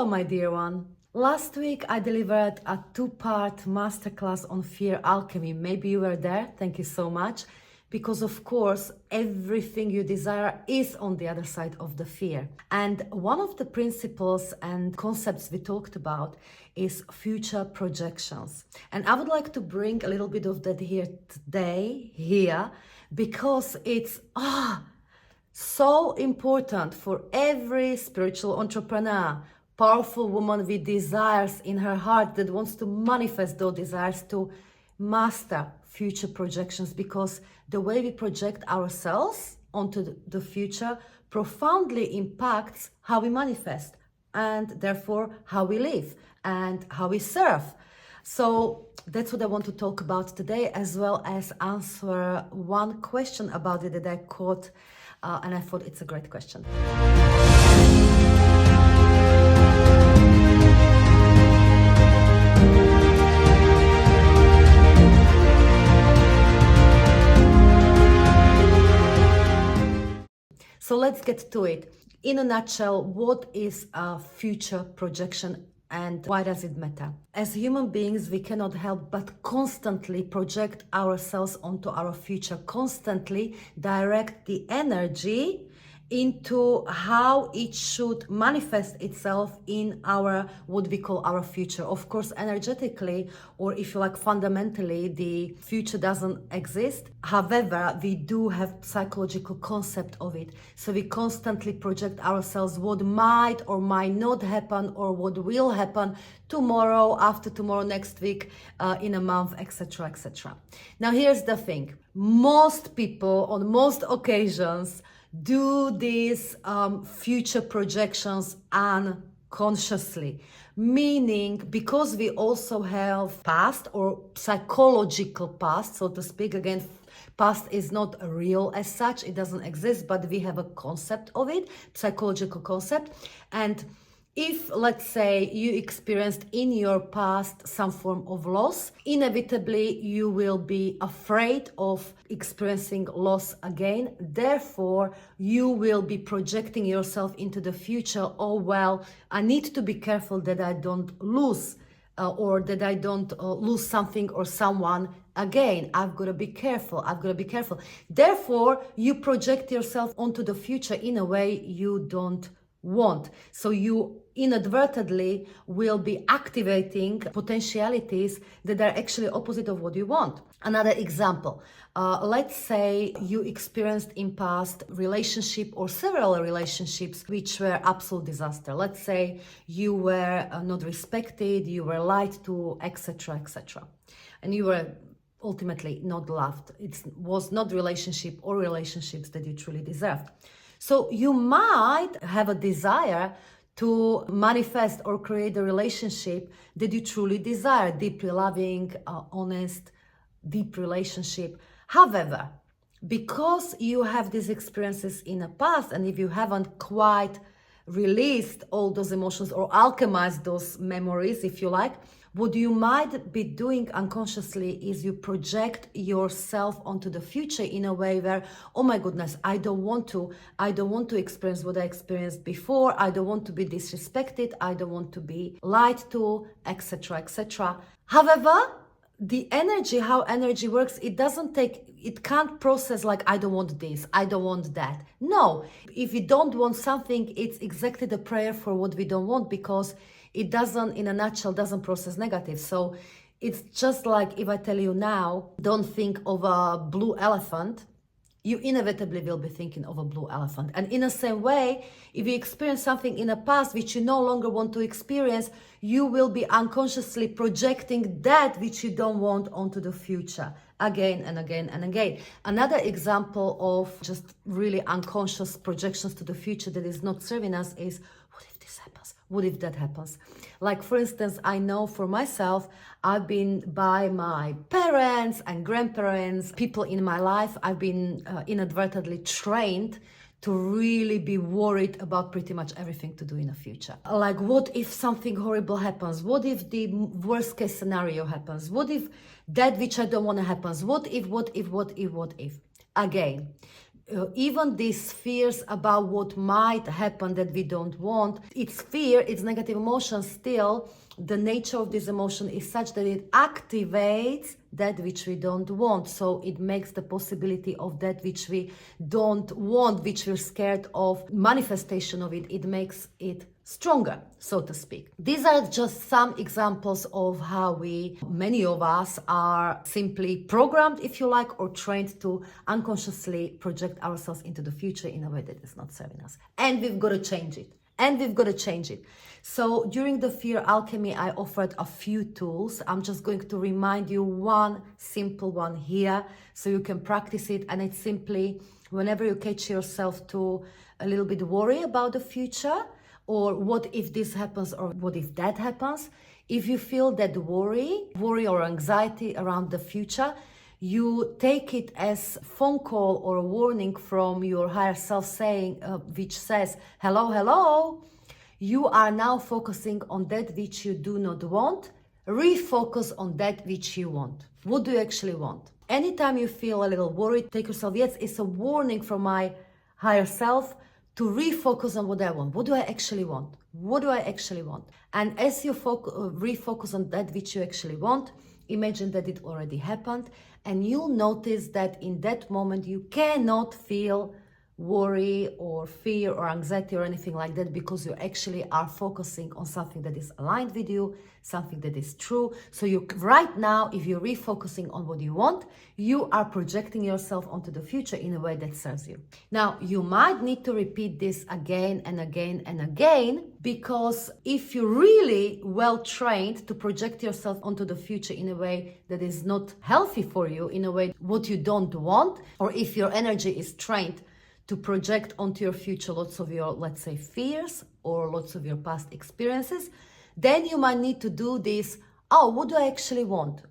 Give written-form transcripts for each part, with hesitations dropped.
Hello, my dear one. Last week I delivered a 2-part masterclass on fear alchemy. Maybe you were there. Thank you so much. Because of course, everything you desire is on the other side of the fear. And one of the principles and concepts we talked about is future projections. And I would like to bring a little bit of that here today, because it's so important for every spiritual entrepreneur, powerful woman with desires in her heart that wants to manifest those desires, to master future projections, because the way we project ourselves onto the future profoundly impacts how we manifest, and therefore how we live and how we serve. So that's what I want to talk about today, as well as answer one question about it that I caught, and I thought it's a great question. So let's get to it. In a nutshell, what is a future projection and why does it matter? As human beings, we cannot help but constantly project ourselves onto our future, constantly direct the energy into how it should manifest itself in our, what we call our future. Of course, energetically, or if you like, fundamentally, the future doesn't exist. However, we do have psychological concept of it. So we constantly project ourselves what might or might not happen, or what will happen tomorrow, after tomorrow, next week, in a month, etc., etc. Now, here's the thing. Most people, on most occasions, do these future projections unconsciously, meaning because we also have past or psychological past, so to speak. Again, past is not real as such, it doesn't exist, but we have a concept of it, psychological concept. And if, let's say, you experienced in your past some form of loss, inevitably you will be afraid of experiencing loss again. Therefore, you will be projecting yourself into the future. Oh, well, I need to be careful that I don't lose or that I don't lose something or someone again. I've got to be careful. Therefore, you project yourself onto the future in a way you don't want. So you inadvertently will be activating potentialities that are actually opposite of what you want. Another example, let's say you experienced in past relationship or several relationships which were absolute disaster. Let's say you were not respected, you were lied to, etc., etc. And you were ultimately not loved. It was not relationship or relationships that you truly deserved. So you might have a desire to manifest or create a relationship that you truly desire, deeply loving, honest, deep relationship. However, because you have these experiences in the past, and if you haven't quite released all those emotions or alchemized those memories, if you like, what you might be doing unconsciously is you project yourself onto the future in a way where, oh my goodness, I don't want to experience what I experienced before. I don't want to be disrespected. I don't want to be lied to, etc., etc. However, the energy, how energy works, it can't process like, I don't want this, I don't want that. No, if we don't want something, it's exactly the prayer for what we don't want, because it doesn't, in a nutshell, doesn't process negative. So it's just like if I tell you now, don't think of a blue elephant, you inevitably will be thinking of a blue elephant. And in the same way, if you experience something in the past which you no longer want to experience, you will be unconsciously projecting that which you don't want onto the future again and again and again. Another example of just really unconscious projections to the future that is not serving us is, what if this happens? What if that happens? Like, for instance, I know for myself, I've been by my parents and grandparents, people in my life, I've been inadvertently trained to really be worried about pretty much everything to do in the future. Like, what if something horrible happens? What if the worst case scenario happens? What if that which I don't want to happens? What if? Again, even these fears about what might happen that we don't want, it's fear, it's negative emotion, still the nature of this emotion is such that it activates that which we don't want. So it makes the possibility of that which we don't want, which we're scared of, manifestation of it, it makes it stronger, so to speak. These are just some examples of how many of us are simply programmed, if you like, or trained to unconsciously project ourselves into the future in a way that is not serving us. And we've got to change it. So during the Fear Alchemy, I offered a few tools. I'm just going to remind you one simple one here so you can practice it. And it's simply whenever you catch yourself to a little bit worry about the future, or what if this happens, or what if that happens, if you feel that worry or anxiety around the future, you take it as phone call or a warning from your higher self saying, which says, hello, you are now focusing on that which you do not want. Refocus on that which you want. What do you actually want? Anytime you feel a little worried, take yourself, yes, it's a warning from my higher self to refocus on what I want. What do I actually want? And as you refocus on that which you actually want, imagine that it already happened, and you'll notice that in that moment you cannot feel worry or fear or anxiety or anything like that, because you actually are focusing on something that is aligned with you, something that is true. So you right now, if you're refocusing on what you want, you are projecting yourself onto the future in a way that serves you. Now, you might need to repeat this again and again and again, because if you're really well trained to project yourself onto the future in a way that is not healthy for you, in a way what you don't want, or if your energy is trained to project onto your future lots of your, let's say, fears or lots of your past experiences, then you might need to do this. Oh, what do I actually want?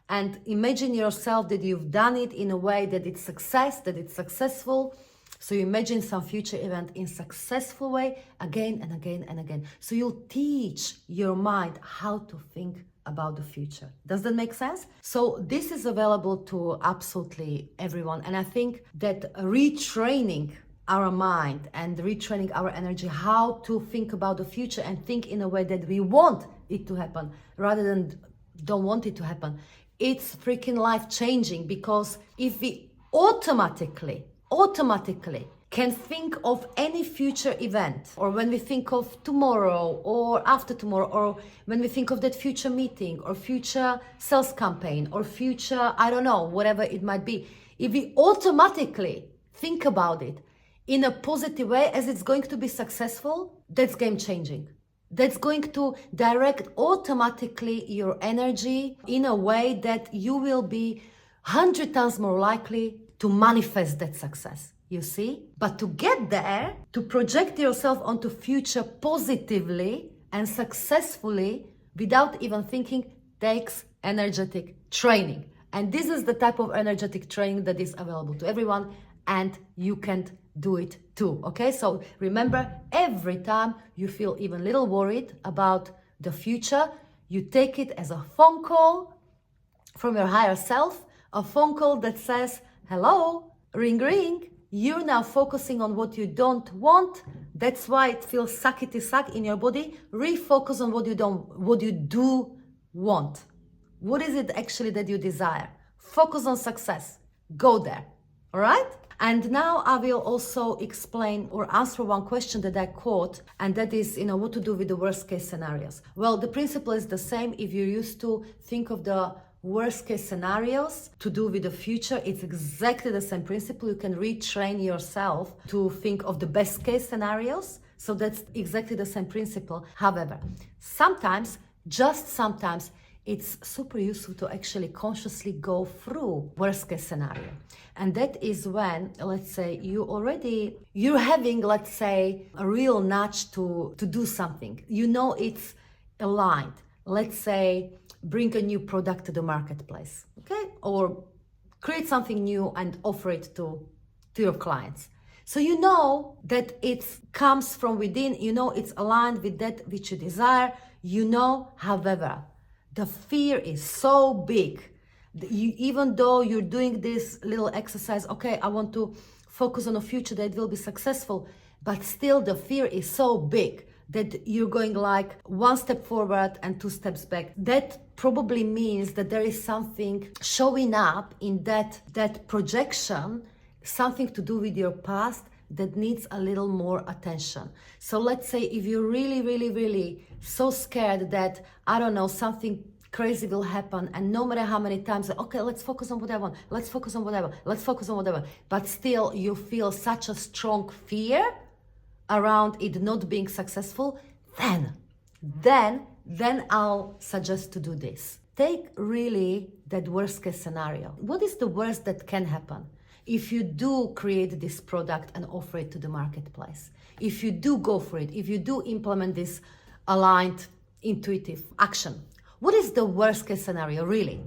And imagine yourself that you've done it in a way that it's successful. So you imagine some future event in successful way again and again and again. So you'll teach your mind how to think about the future. Does that make sense? So this is available to absolutely everyone. And I think that retraining our mind and retraining our energy how to think about the future and think in a way that we want it to happen rather than don't want it to happen, it's freaking life-changing. Because if we automatically can think of any future event, or when we think of tomorrow or after tomorrow, or when we think of that future meeting or future sales campaign or future, I don't know, whatever it might be, if we automatically think about it in a positive way as it's going to be successful, that's game changing. That's going to direct automatically your energy in a way that you will be 100 times more likely to manifest that success. You see? But to get there, to project yourself onto future positively and successfully without even thinking, takes energetic training. And this is the type of energetic training that is available to everyone, and you can do it too. Okay? So remember, every time you feel even a little worried about the future, you take it as a phone call from your higher self, a phone call that says, hello, ring, ring. You're now focusing on what you don't want. That's why it feels suckety-suck in your body. Refocus on what you do want. What is it actually that you desire? Focus on success. Go there. All right? And now I will also explain or answer one question that I caught, and that is, what to do with the worst case scenarios. Well, the principle is the same. If you're used to think of the worst case scenarios to do with the future, it's exactly the same principle. You can retrain yourself to think of the best case scenarios. So that's exactly the same principle. However, sometimes, just sometimes, it's super useful to actually consciously go through worst case scenario. And that is when, let's say, you're having, let's say, a real nudge to do something. It's aligned. Let's say, bring a new product to the marketplace, okay? Or create something new and offer it to your clients. So you know that it comes from within, it's aligned with that which you desire, however, the fear is so big Even though you're doing this little exercise, okay, I want to focus on a future that will be successful, but still the fear is so big that you're going like one step forward and two steps back. That probably means that there is something showing up in that projection, something to do with your past that needs a little more attention. So let's say if you're really, really, really so scared that, I don't know, something crazy will happen, and no matter how many times, okay, let's focus on what I want, let's focus on whatever, let's focus on whatever, but still you feel such a strong fear around it not being successful, then I'll suggest to do this. Take really that worst case scenario. What is the worst that can happen if you do create this product and offer it to the marketplace? If you do go for it, if you do implement this aligned, intuitive action, what is the worst case scenario, really?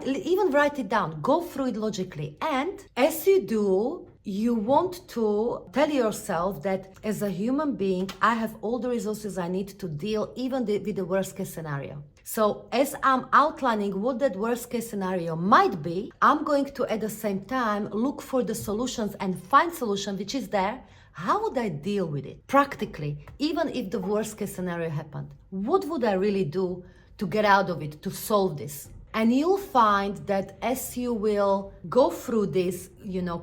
Even write it down, go through it logically. And as you do, you want to tell yourself that as a human being, I have all the resources I need to deal even with the worst case scenario. So as I'm outlining what that worst case scenario might be, I'm going to at the same time look for the solutions and find solution which is there. How would I deal with it practically? Even if the worst case scenario happened, what would I really do to get out of it, to solve this? And you'll find that as you will go through this,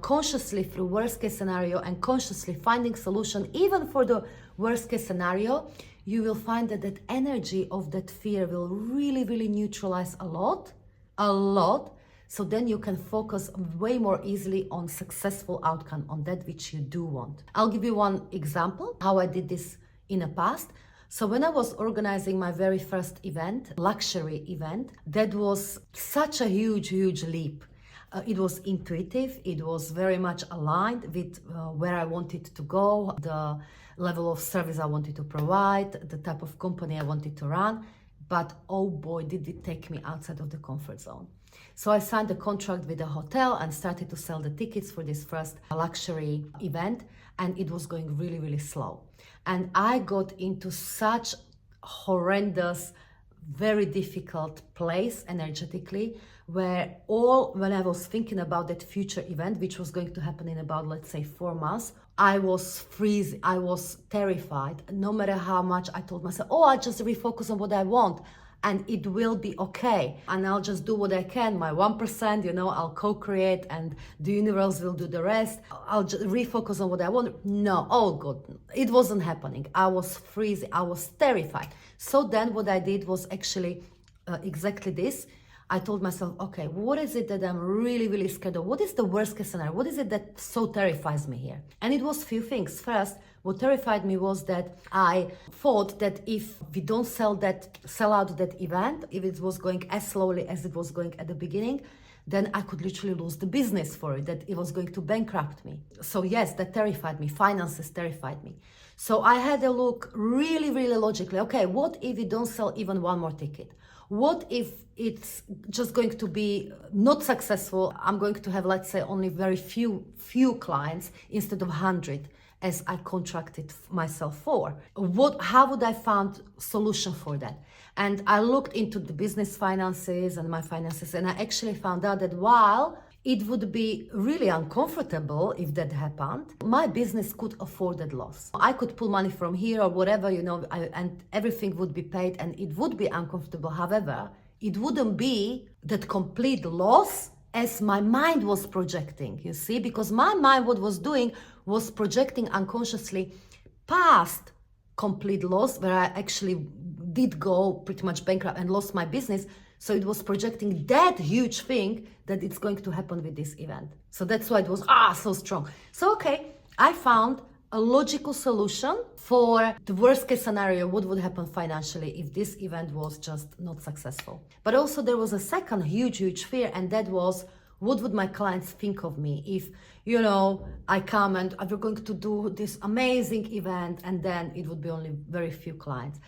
consciously through worst case scenario and consciously finding solution, even for the worst case scenario, you will find that that energy of that fear will really, really neutralize a lot. So then you can focus way more easily on successful outcome, on that which you do want. I'll give you one example, how I did this in the past. So when I was organizing my very first event, luxury event, that was such a huge, huge leap. It was intuitive, it was very much aligned with where I wanted to go, the level of service I wanted to provide, the type of company I wanted to run. But oh boy, did it take me outside of the comfort zone. So I signed a contract with a hotel and started to sell the tickets for this first luxury event, and it was going really, really slow. And I got into such horrendous, very difficult place energetically, where when I was thinking about that future event, which was going to happen in about, let's say, 4 months, I was freezing, I was terrified. No matter how much I told myself, I'll just refocus on what I want and it will be okay. And I'll just do what I can, my 1%, I'll co-create and the universe will do the rest. I'll just refocus on what I want. No, oh God, it wasn't happening. I was freezing, I was terrified. So then what I did was actually exactly this. I told myself, okay, what is it that I'm really, really scared of? What is the worst case scenario? What is it that so terrifies me here? And it was few things. First, what terrified me was that I thought that if we don't sell out that event, if it was going as slowly as it was going at the beginning, then I could literally lose the business for it, that it was going to bankrupt me. So yes, that terrified me. Finances terrified me. So I had a look really, really logically. Okay, what if we don't sell even one more ticket? What if it's just going to be not successful? I'm going to have, let's say, only very few clients instead of 100 as I contracted myself for. How would I find solution for that? And I looked into the business finances and my finances, and I actually found out that while it would be really uncomfortable if that happened, my business could afford that loss. I could pull money from here or whatever, and everything would be paid and it would be uncomfortable. However, it wouldn't be that complete loss as my mind was projecting, you see, because my mind, what was doing was projecting unconsciously past complete loss, where I actually did go pretty much bankrupt and lost my business. So it was projecting that huge thing that it's going to happen with this event. So that's why it was so strong. So okay, I found a logical solution for the worst case scenario, what would happen financially if this event was just not successful. But also there was a second huge fear, and that was, what would my clients think of me if, I come and we're going to do this amazing event and then it would be only very few clients.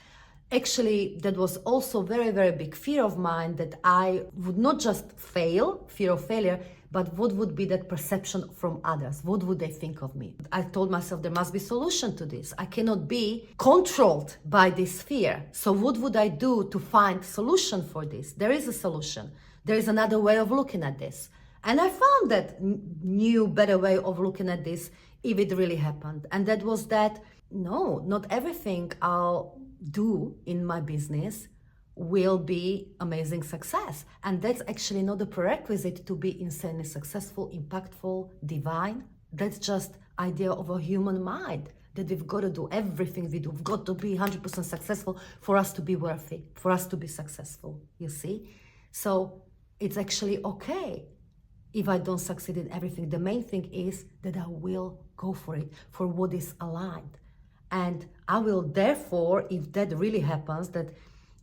Actually, that was also very, very big fear of mine, that I would not just fail, fear of failure, but what would be that perception from others? What would they think of me? I told myself there must be solution to this. I cannot be controlled by this fear. So what would I do to find solution for this? There is a solution. There is another way of looking at this. And I found that new, better way of looking at this if it really happened. And that was that, no, not everything I'll do in my business will be amazing success. And that's actually not a prerequisite to be insanely successful, impactful, divine. That's just idea of a human mind, that we've got to do everything we do. We've got to be 100% successful for us to be worthy, for us to be successful, you see? So it's actually okay if I don't succeed in everything. The main thing is that I will go for it, for what is aligned. And I will therefore, if that really happens, that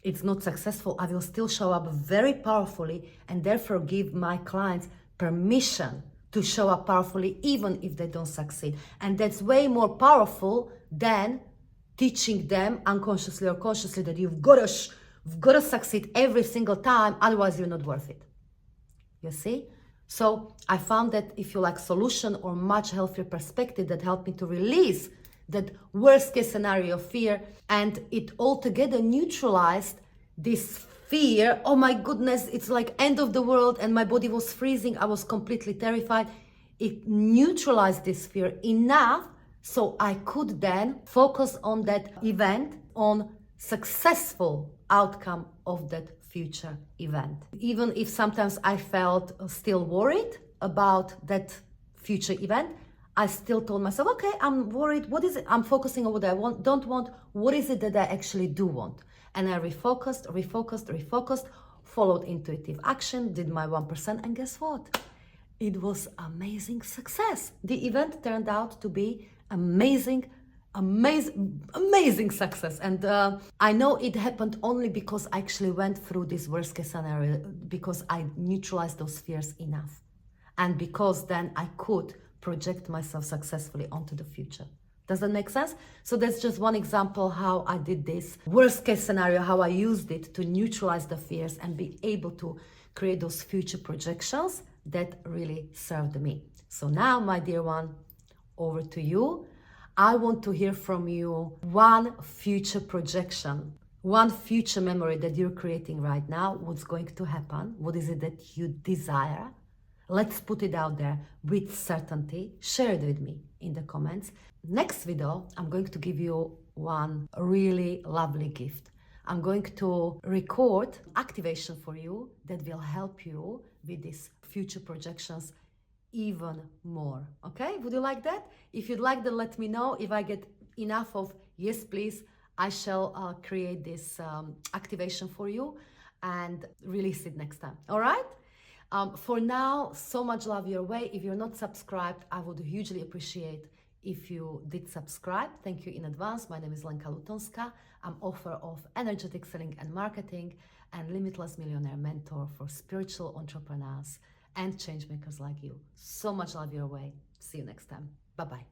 it's not successful, I will still show up very powerfully and therefore give my clients permission to show up powerfully even if they don't succeed. And that's way more powerful than teaching them unconsciously or consciously that you've got to succeed every single time, otherwise you're not worth it. You see? So I found that if you like solution or much healthier perspective, that helped me to release that worst case scenario fear, and it altogether neutralized this fear. Oh my goodness, it's like end of the world and my body was freezing. I was completely terrified. It neutralized this fear enough so I could then focus on that event, on successful outcome of that future event. Even if sometimes I felt still worried about that future event, I still told myself, okay, I'm worried. What is it? I'm focusing on what I want, don't want. What is it that I actually do want? And I refocused, followed intuitive action, did my 1%, and guess what? It was amazing success. The event turned out to be amazing success. And I know it happened only because I actually went through this worst case scenario, because I neutralized those fears enough. And because then I could project myself successfully onto the future. Does that make sense? So that's just one example how I did this worst case scenario, how I used it to neutralize the fears and be able to create those future projections that really served me. So now, my dear one, over to you. I want to hear from you one future projection, one future memory that you're creating right now. What's going to happen? What is it that you desire? Let's put it out there with certainty. Share it with me in the comments. Next video, I'm going to give you one really lovely gift. I'm going to record activation for you that will help you with these future projections even more. Okay? Would you like that? If you'd like that, let me know. If I get enough of yes, please, I shall create this activation for you and release it next time. All right? For now, so much love your way. If you're not subscribed, I would hugely appreciate if you did subscribe. Thank you in advance. My name is Lenka Lutonska. I'm author of Energetic Selling and Marketing and Limitless Millionaire mentor for spiritual entrepreneurs and changemakers like you. So much love your way. See you next time. Bye-bye.